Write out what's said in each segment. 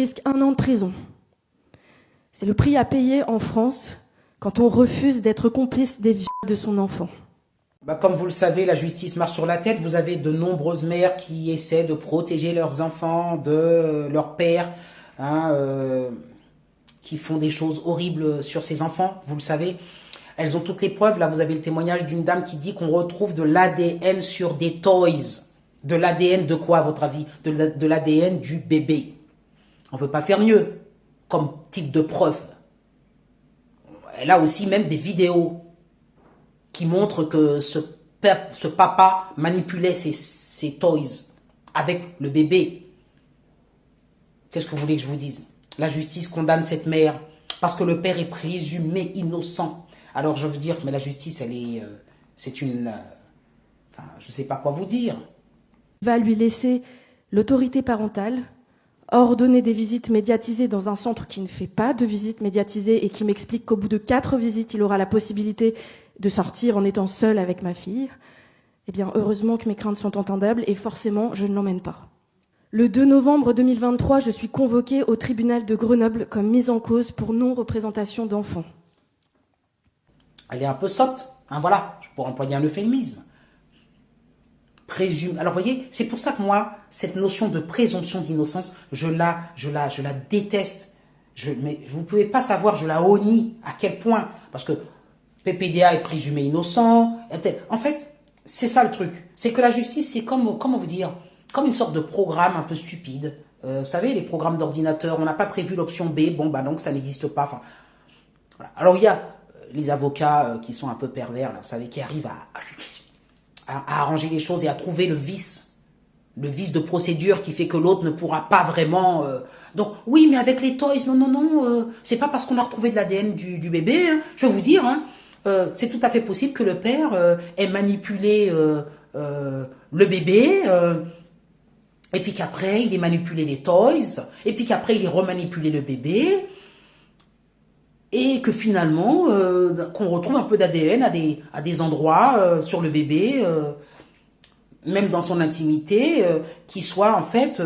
Risque 1 an de prison. C'est le prix à payer en France quand on refuse d'être complice des viols de son enfant. Comme vous le savez, la justice marche sur la tête. Vous avez de nombreuses mères qui essaient de protéger leurs enfants de leur père, qui font des choses horribles sur ces enfants, vous le savez. Elles ont toutes les preuves. Là, vous avez le témoignage d'une dame qui dit qu'on retrouve de l'ADN sur des toys. De l'ADN de quoi, à votre avis? De l'ADN du bébé. On ne peut pas faire mieux comme type de preuve. Elle a aussi même des vidéos qui montrent que ce papa manipulait ses toys avec le bébé. Qu'est-ce que vous voulez que je vous dise? La justice condamne cette mère parce que le père est présumé innocent. Alors je veux dire, mais la justice, c'est une... je ne sais pas quoi vous dire. Va lui laisser l'autorité parentale, ordonner des visites médiatisées dans un centre qui ne fait pas de visites médiatisées et qui m'explique qu'au bout de 4 visites, il aura la possibilité de sortir en étant seul avec ma fille. Eh bien, heureusement que mes craintes sont entendables et forcément, je ne l'emmène pas. Le 2 novembre 2023, je suis convoquée au tribunal de Grenoble comme mise en cause pour non-représentation d'enfants. Elle est un peu sotte, voilà, je pourrais employer un euphémisme. Présume. Alors, vous voyez, c'est pour ça que moi, cette notion de présomption d'innocence, je la déteste. Mais vous ne pouvez pas savoir, je la honnie à quel point. Parce que PPDA est présumé innocent. En fait, c'est ça le truc. C'est que la justice, c'est comme, comment vous dire, comme une sorte de programme un peu stupide. Vous savez, les programmes d'ordinateur, on n'a pas prévu l'option B, donc ça n'existe pas. Enfin, voilà. Alors, il y a les avocats qui sont un peu pervers, là, vous savez, qui arrivent à arranger les choses et à trouver le vice de procédure qui fait que l'autre ne pourra pas vraiment... Donc, oui, mais avec les toys, non, c'est pas parce qu'on a retrouvé de l'ADN du bébé, je vais vous dire, c'est tout à fait possible que le père ait manipulé le bébé, et puis qu'après, il ait manipulé les toys, et puis qu'après, il ait remanipulé le bébé, et que finalement, qu'on retrouve un peu d'ADN à des endroits sur le bébé, même dans son intimité, qui soit en fait,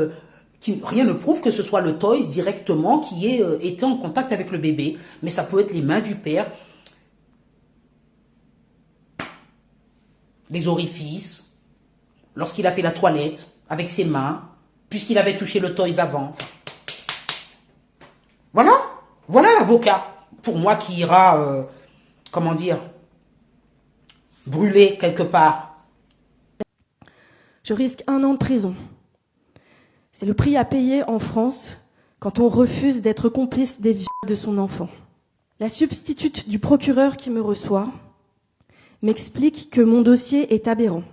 rien ne prouve que ce soit le toys directement qui ait été en contact avec le bébé, mais ça peut être les mains du père, les orifices, lorsqu'il a fait la toilette avec ses mains, puisqu'il avait touché le toys avant. Voilà l'avocat. Pour moi qui ira, brûler quelque part. Je risque 1 an de prison. C'est le prix à payer en France quand on refuse d'être complice des viols de son enfant. La substitute du procureur qui me reçoit m'explique que mon dossier est aberrant,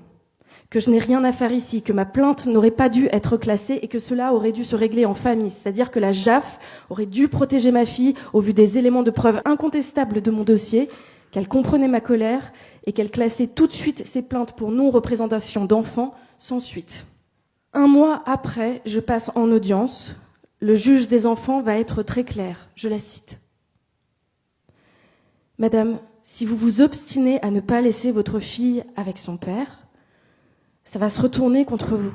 que je n'ai rien à faire ici, que ma plainte n'aurait pas dû être classée et que cela aurait dû se régler en famille. C'est-à-dire que la JAF aurait dû protéger ma fille au vu des éléments de preuve incontestables de mon dossier, qu'elle comprenait ma colère et qu'elle classait tout de suite ses plaintes pour non-représentation d'enfants sans suite. 1 mois après, je passe en audience. Le juge des enfants va être très clair. Je la cite. « Madame, si vous vous obstinez à ne pas laisser votre fille avec son père, ça va se retourner contre vous.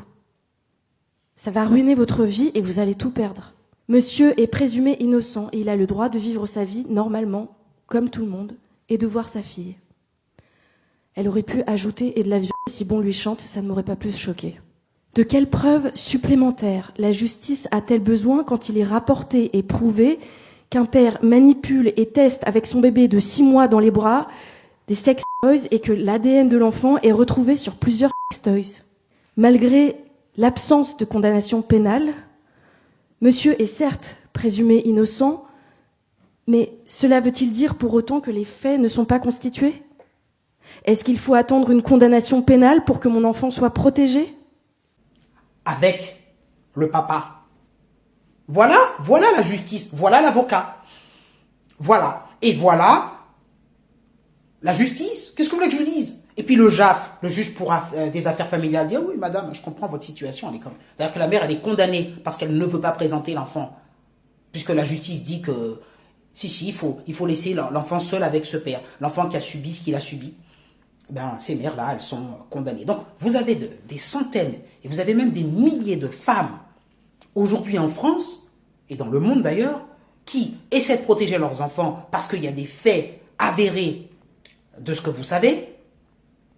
Ça va ruiner votre vie et vous allez tout perdre. Monsieur est présumé innocent et il a le droit de vivre sa vie normalement, comme tout le monde, et de voir sa fille. » Elle aurait pu ajouter « et de la violer si bon lui chante, ça ne m'aurait pas plus choqué. » De quelles preuves supplémentaires la justice a-t-elle besoin quand il est rapporté et prouvé qu'un père manipule et teste avec son bébé de 6 mois dans les bras des sex toys et que l'ADN de l'enfant est retrouvé sur plusieurs sex toys? Malgré l'absence de condamnation pénale, monsieur est certes présumé innocent, mais cela veut-il dire pour autant que les faits ne sont pas constitués? Est-ce qu'il faut attendre une condamnation pénale pour que mon enfant soit protégé? Avec le papa. Voilà la justice, voilà l'avocat. Voilà. Et voilà la justice. Qu'est-ce que vous voulez que je vous dise? Et puis le JAF, le juge pour des affaires familiales, dit « Oui, madame, je comprends votre situation. » C'est-à-dire que la mère, elle est condamnée parce qu'elle ne veut pas présenter l'enfant. Puisque la justice dit que, il faut laisser l'enfant seul avec ce père. L'enfant qui a subi ce qu'il a subi. Ces mères-là, elles sont condamnées. Donc, vous avez des centaines, et vous avez même des milliers de femmes, aujourd'hui en France, et dans le monde d'ailleurs, qui essaient de protéger leurs enfants parce qu'il y a des faits avérés de ce que vous savez,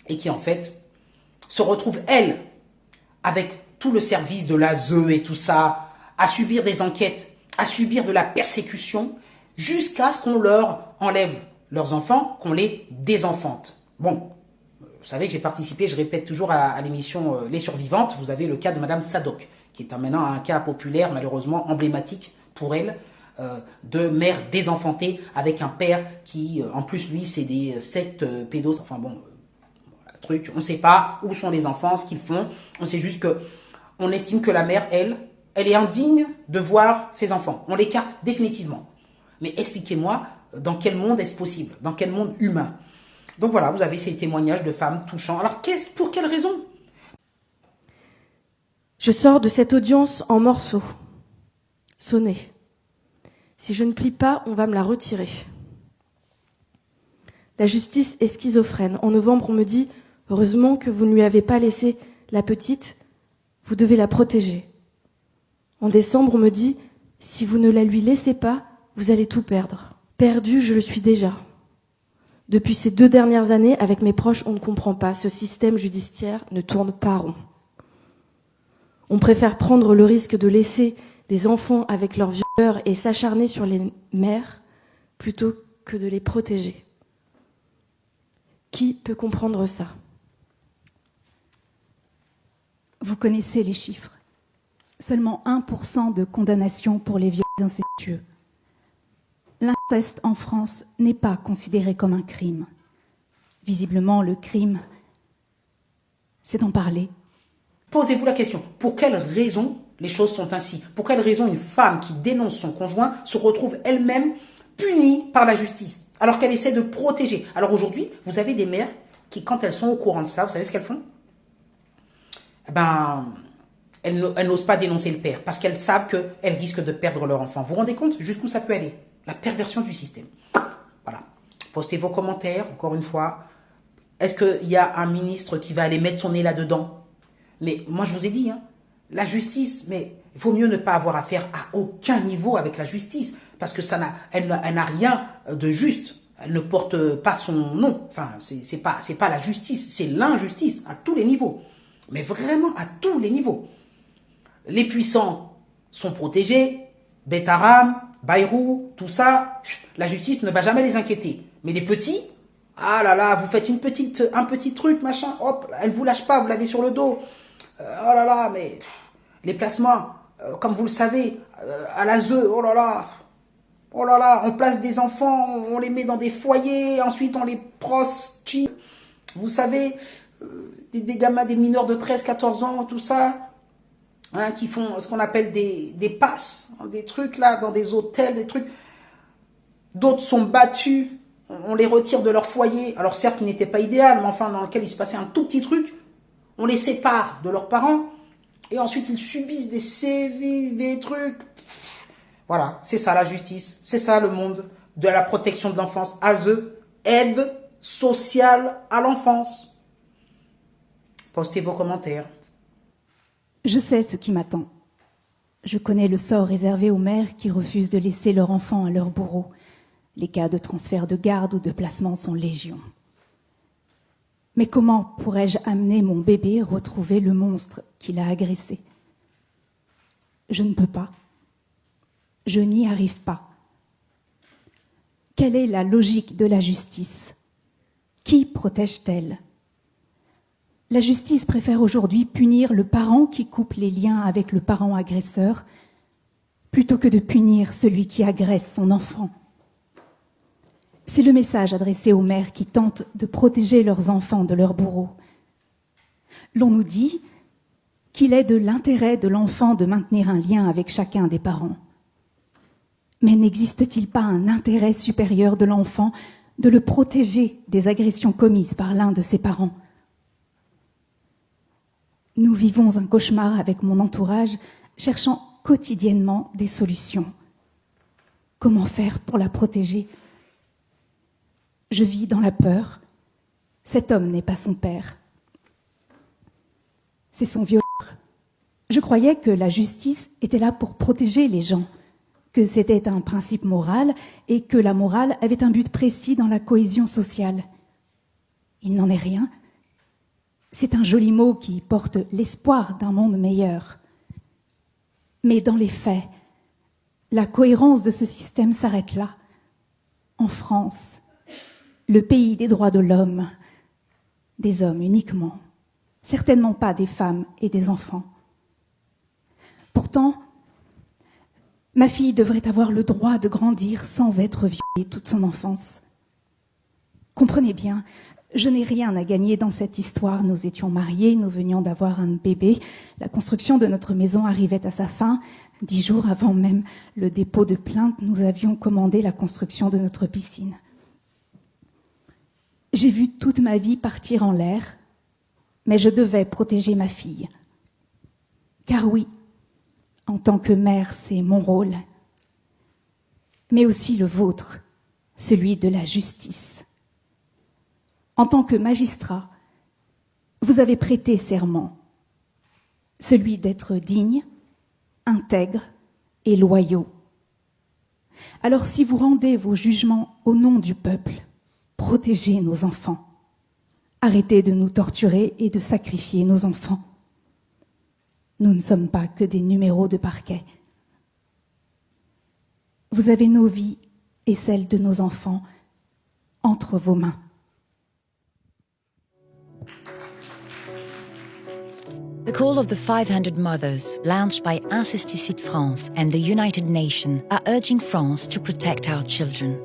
et qui en fait se retrouvent, elles, avec tout le service de l'ASE et tout ça, à subir des enquêtes, à subir de la persécution, jusqu'à ce qu'on leur enlève leurs enfants, qu'on les désenfante. Bon, vous savez que j'ai participé, je répète toujours à l'émission Les Survivantes, vous avez le cas de Madame Sadok, qui est maintenant un cas populaire, malheureusement emblématique pour elle, de mère désenfantée avec un père qui, en plus lui, c'est des sectes pédos, enfin bon, truc, on ne sait pas où sont les enfants, ce qu'ils font, on sait juste que on estime que la mère, elle est indigne de voir ses enfants. On l'écarte définitivement. Mais expliquez-moi, dans quel monde est-ce possible? Dans quel monde humain? Donc voilà, vous avez ces témoignages de femmes touchants. Alors, pour quelle raison? Je sors de cette audience en morceaux. Sonnez. Si je ne plie pas, on va me la retirer. La justice est schizophrène. En novembre, on me dit « Heureusement que vous ne lui avez pas laissé la petite, vous devez la protéger. » En décembre, on me dit « Si vous ne la lui laissez pas, vous allez tout perdre. » Perdu, je le suis déjà. Depuis ces 2 dernières années, avec mes proches, on ne comprend pas. Ce système judiciaire ne tourne pas rond. On préfère prendre le risque de laisser les enfants avec leurs violeurs et s'acharner sur les mères plutôt que de les protéger. Qui peut comprendre ça? Vous connaissez les chiffres. Seulement 1% de condamnation pour les viols incestueux. L'inceste en France n'est pas considéré comme un crime. Visiblement, le crime, c'est d'en parler. Posez-vous la question, pour quelle raison les choses sont ainsi? Pour quelle raison une femme qui dénonce son conjoint se retrouve elle-même punie par la justice, alors qu'elle essaie de protéger? Alors aujourd'hui, vous avez des mères qui, quand elles sont au courant de ça, vous savez ce qu'elles font? Elles n'osent pas dénoncer le père, parce qu'elles savent qu'elles risquent de perdre leur enfant. Vous vous rendez compte jusqu'où ça peut aller? La perversion du système. Voilà. Postez vos commentaires, encore une fois. Est-ce qu'il y a un ministre qui va aller mettre son nez là-dedans? Mais moi, je vous ai dit, la justice, mais il vaut mieux ne pas avoir affaire à aucun niveau avec la justice, parce que elle n'a rien de juste. Elle ne porte pas son nom. Enfin, c'est pas la justice, c'est l'injustice à tous les niveaux. Mais vraiment à tous les niveaux. Les puissants sont protégés, Betaram, Bayrou, tout ça, la justice ne va jamais les inquiéter. Mais les petits, ah là là, vous faites un petit truc, machin, hop, elle vous lâche pas, vous l'avez sur le dos. Oh là là, mais les placements, comme vous le savez, à l'ASE, oh là là, on place des enfants, on les met dans des foyers, ensuite on les prostitue. Vous savez, des gamins, des mineurs de 13-14 ans, tout ça, qui font ce qu'on appelle des passes, des trucs là, dans des hôtels, des trucs. D'autres sont battus, on les retire de leur foyer, alors certes, il n'était pas idéal, mais enfin, dans lequel il se passait un tout petit truc. On les sépare de leurs parents, et ensuite ils subissent des sévices, des trucs. Voilà, c'est ça la justice, c'est ça le monde de la protection de l'enfance. ASE, aide sociale à l'enfance. Postez vos commentaires. Je sais ce qui m'attend. Je connais le sort réservé aux mères qui refusent de laisser leur enfant à leur bourreau. Les cas de transfert de garde ou de placement sont légion. Mais comment pourrais-je amener mon bébé retrouver le monstre qui l'a agressé? Je ne peux pas. Je n'y arrive pas. Quelle est la logique de la justice? Qui protège-t-elle? La justice préfère aujourd'hui punir le parent qui coupe les liens avec le parent agresseur plutôt que de punir celui qui agresse son enfant. C'est le message adressé aux mères qui tentent de protéger leurs enfants de leurs bourreaux. L'on nous dit qu'il est de l'intérêt de l'enfant de maintenir un lien avec chacun des parents. Mais n'existe-t-il pas un intérêt supérieur de l'enfant de le protéger des agressions commises par l'un de ses parents? Nous vivons un cauchemar avec mon entourage, cherchant quotidiennement des solutions. Comment faire pour la protéger? Je vis dans la peur. Cet homme n'est pas son père. C'est son violeur. Je croyais que la justice était là pour protéger les gens, que c'était un principe moral et que la morale avait un but précis dans la cohésion sociale. Il n'en est rien. C'est un joli mot qui porte l'espoir d'un monde meilleur. Mais dans les faits, la cohérence de ce système s'arrête là. En France, le pays des droits de l'homme, des hommes uniquement, certainement pas des femmes et des enfants. Pourtant, ma fille devrait avoir le droit de grandir sans être violée toute son enfance. Comprenez bien, je n'ai rien à gagner dans cette histoire. Nous étions mariés, nous venions d'avoir un bébé. La construction de notre maison arrivait à sa fin. 10 jours avant même le dépôt de plainte, nous avions commandé la construction de notre piscine. J'ai vu toute ma vie partir en l'air, mais je devais protéger ma fille. Car oui, en tant que mère, c'est mon rôle, mais aussi le vôtre, celui de la justice. En tant que magistrat, vous avez prêté serment, celui d'être digne, intègre et loyaux. Alors si vous rendez vos jugements au nom du peuple, protégez nos enfants. Arrêtez de nous torturer et de sacrifier nos enfants. Nous ne sommes pas que des numéros de parquet. Vous avez nos vies et celles de nos enfants entre vos mains. The call of the 500 mothers, launched by Incesticide France and the United Nations, are urging France to protect our children.